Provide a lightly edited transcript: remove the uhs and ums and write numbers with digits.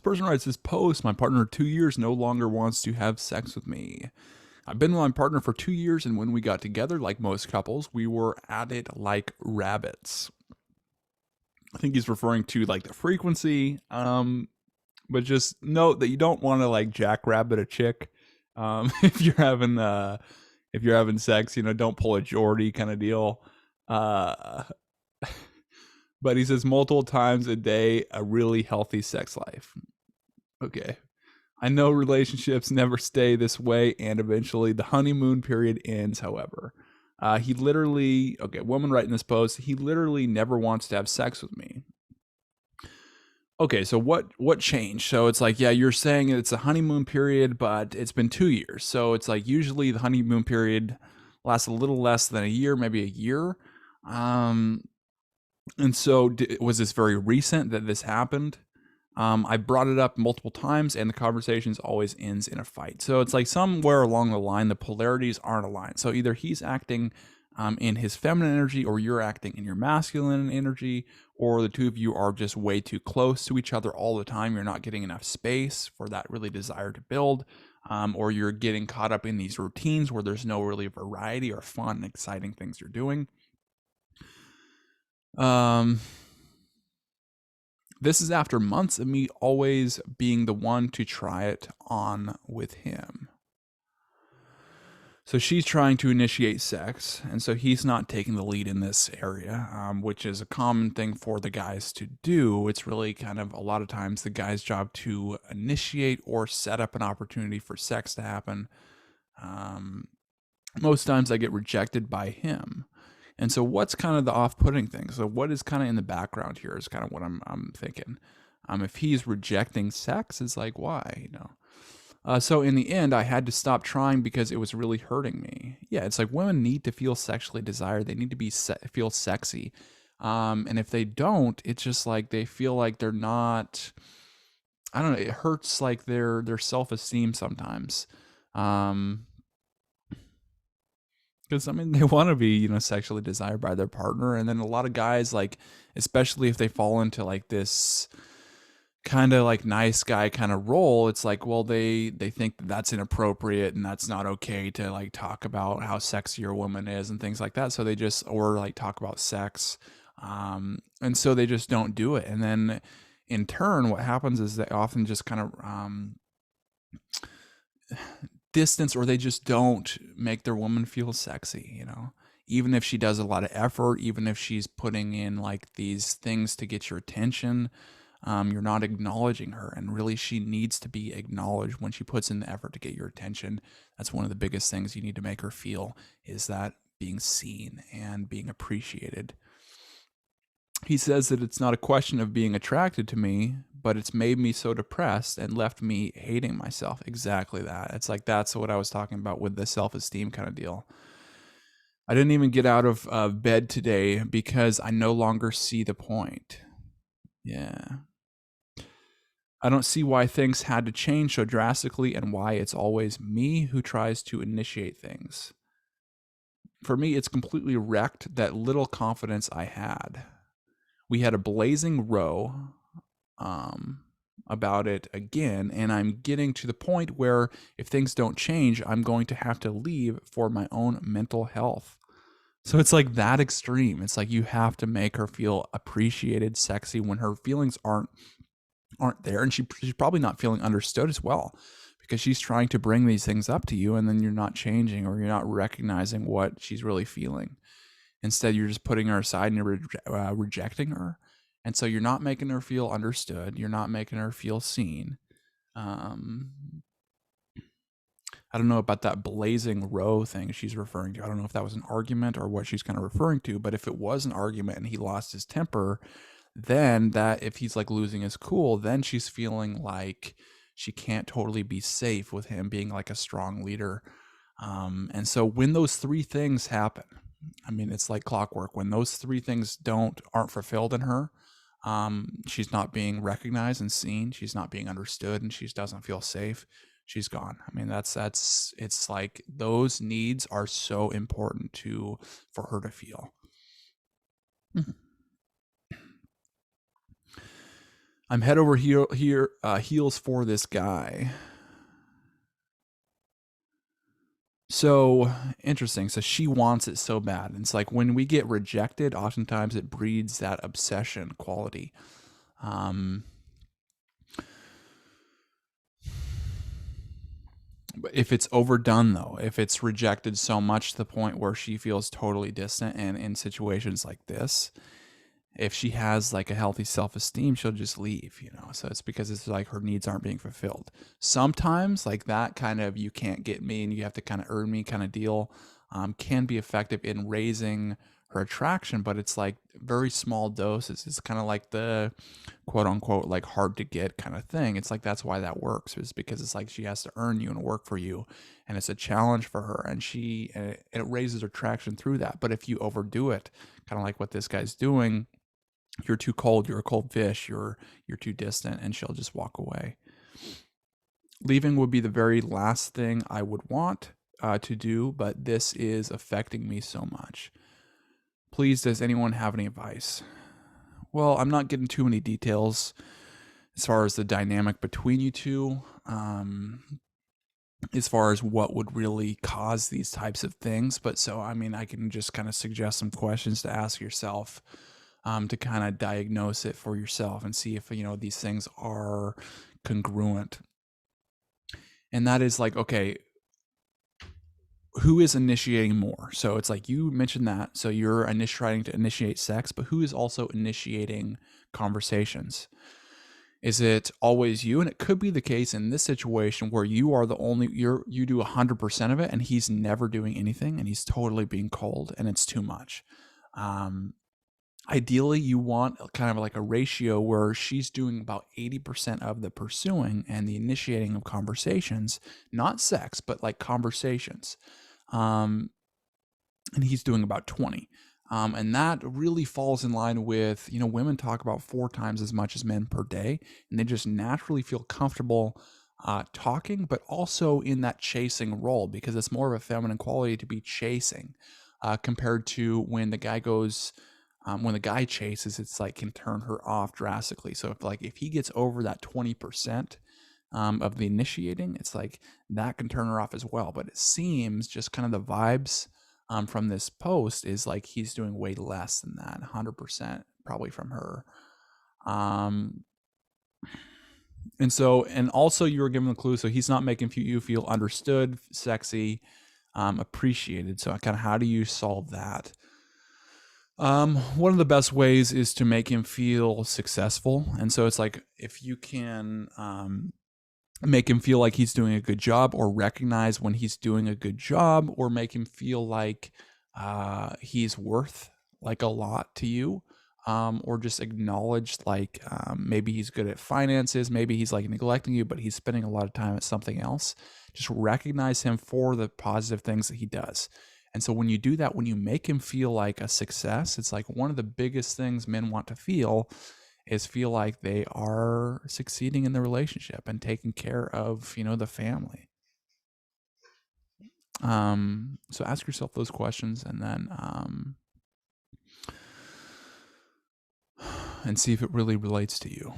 person writes this post, my partner of 2 years no longer wants to have sex with me. I've been with my partner for 2 years, and when we got together, like most couples, we were at it like rabbits. I think he's referring to like the frequency, but just note that you don't want to like jackrabbit a chick. If you're having sex, don't pull a Geordie kind of deal. Uh, but he says multiple times a day, a really healthy sex life. Okay. I know relationships never stay this way, and eventually the honeymoon period ends, however. He literally, okay, woman writing this post, he literally never wants to have sex with me. Okay, so what changed? So it's like, yeah, you're saying it's a honeymoon period, but it's been 2 years. So it's like usually the honeymoon period lasts a little less than a year, maybe a year. And so was this very recent that this happened? I brought it up multiple times, and the conversations always ends in a fight. So it's like somewhere along the line, the polarities aren't aligned. So either he's acting in his feminine energy, or you're acting in your masculine energy, or the two of you are just way too close to each other all the time. You're not getting enough space for that really desire to build, or you're getting caught up in these routines where there's no really variety or fun and exciting things you're doing. This is after months of me always being the one to try it on with him. So she's trying to initiate sex, and so he's not taking the lead in this area, which is a common thing for the guys to do. It's really kind of a lot of times the guy's job to initiate or set up an opportunity for sex to happen. Most times I get rejected by him. And so what's kind of the off-putting thing? So what is kind of in the background here is kind of what I'm thinking. If he's rejecting sex, it's like, why? So in the end, I had to stop trying because it was really hurting me. Yeah, it's like women need to feel sexually desired. They need to feel sexy. And if they don't, it's just like they feel like they're not, I don't know, it hurts like their self-esteem sometimes. Because I mean, they want to be, sexually desired by their partner, and then a lot of guys, like, especially if they fall into like this kind of like nice guy kind of role, it's like, well, they think that that's inappropriate and that's not okay to like talk about how sexy your woman is and things like that. So they just, or like talk about sex, and so they just don't do it. And then in turn, what happens is they often just kind of distance, or they just don't make their woman feel sexy, even if she does a lot of effort, even if she's putting in like these things to get your attention, you're not acknowledging her, and really she needs to be acknowledged when she puts in the effort to get your attention. That's one of the biggest things you need to make her feel, is that being seen and being appreciated. He says that it's not a question of being attracted to me, but it's made me so depressed and left me hating myself. Exactly that. It's like, that's what I was talking about with the self-esteem kind of deal. I didn't even get out of bed today because I no longer see the point. Yeah. I don't see why things had to change so drastically, and why it's always me who tries to initiate things. For me, it's completely wrecked that little confidence I had. We had a blazing row about it again, and I'm getting to the point where if things don't change, I'm going to have to leave for my own mental health. So it's like that extreme. It's like you have to make her feel appreciated, sexy, when her feelings aren't there, and she's probably not feeling understood as well, because she's trying to bring these things up to you, and then you're not changing, or you're not recognizing what she's really feeling. Instead, you're just putting her aside and you're rejecting her. And so you're not making her feel understood. You're not making her feel seen. I don't know about that blazing row thing she's referring to. I don't know if that was an argument or what she's kind of referring to. But if it was an argument and he lost his temper, then that, if he's like losing his cool, then she's feeling like she can't totally be safe with him being like a strong leader. And so when those three things happen, I mean, it's like clockwork. When those three things aren't fulfilled in her, she's not being recognized and seen. She's not being understood, and she doesn't feel safe. She's gone. I mean, it's like those needs are so important for her to feel. I'm heels for this guy. So interesting. So she wants it so bad. It's like when we get rejected, oftentimes it breeds that obsession quality. Um, but if it's overdone, though, if it's rejected so much to the point where she feels totally distant, and in situations like this, if she has like a healthy self-esteem, she'll just leave, so it's because it's like her needs aren't being fulfilled. Sometimes like that kind of you can't get me and you have to kind of earn me kind of deal can be effective in raising her attraction, but it's like very small doses. It's kind of like the quote unquote like hard to get kind of thing. It's like that's why that works, is because it's like she has to earn you and work for you, and it's a challenge for her, and it raises her attraction through that. But if you overdo it, kind of like what this guy's doing, you're too cold, you're a cold fish, you're too distant, and she'll just walk away. Leaving would be the very last thing I would want to do, but this is affecting me so much. Please, does anyone have any advice? Well, I'm not getting too many details as far as the dynamic between you two, as far as what would really cause these types of things. But so, I mean, I can just kind of suggest some questions to ask yourself, to kind of diagnose it for yourself and see if, these things are congruent. And that is like, okay, who is initiating more? So it's like you mentioned that. So you're trying to initiate sex, but who is also initiating conversations? Is it always you? And it could be the case in this situation where you are the only, you do 100% of it and he's never doing anything and he's totally being cold and it's too much. Ideally, you want kind of like a ratio where she's doing about 80% of the pursuing and the initiating of conversations, not sex, but like conversations. And he's doing about 20. And that really falls in line with, women talk about 4 times as much as men per day, and they just naturally feel comfortable talking, but also in that chasing role, because it's more of a feminine quality to be chasing compared to when the guy goes. When the guy chases, it's like can turn her off drastically. So if he gets over that 20% of the initiating, it's like that can turn her off as well. But it seems just kind of the vibes from this post is like he's doing way less than that, 100% probably from her. And also you were given the clue, so he's not making you feel understood, sexy, appreciated. So kind of how do you solve that? One of the best ways is to make him feel successful. And so it's like if you can make him feel like he's doing a good job, or recognize when he's doing a good job, or make him feel like he's worth like a lot to you, or just acknowledge like maybe he's good at finances, maybe he's like neglecting you, but he's spending a lot of time at something else. Just recognize him for the positive things that he does. And so when you do that, when you make him feel like a success, it's like one of the biggest things men want to feel is feel like they are succeeding in the relationship and taking care of, the family. So ask yourself those questions, and then and see if it really relates to you.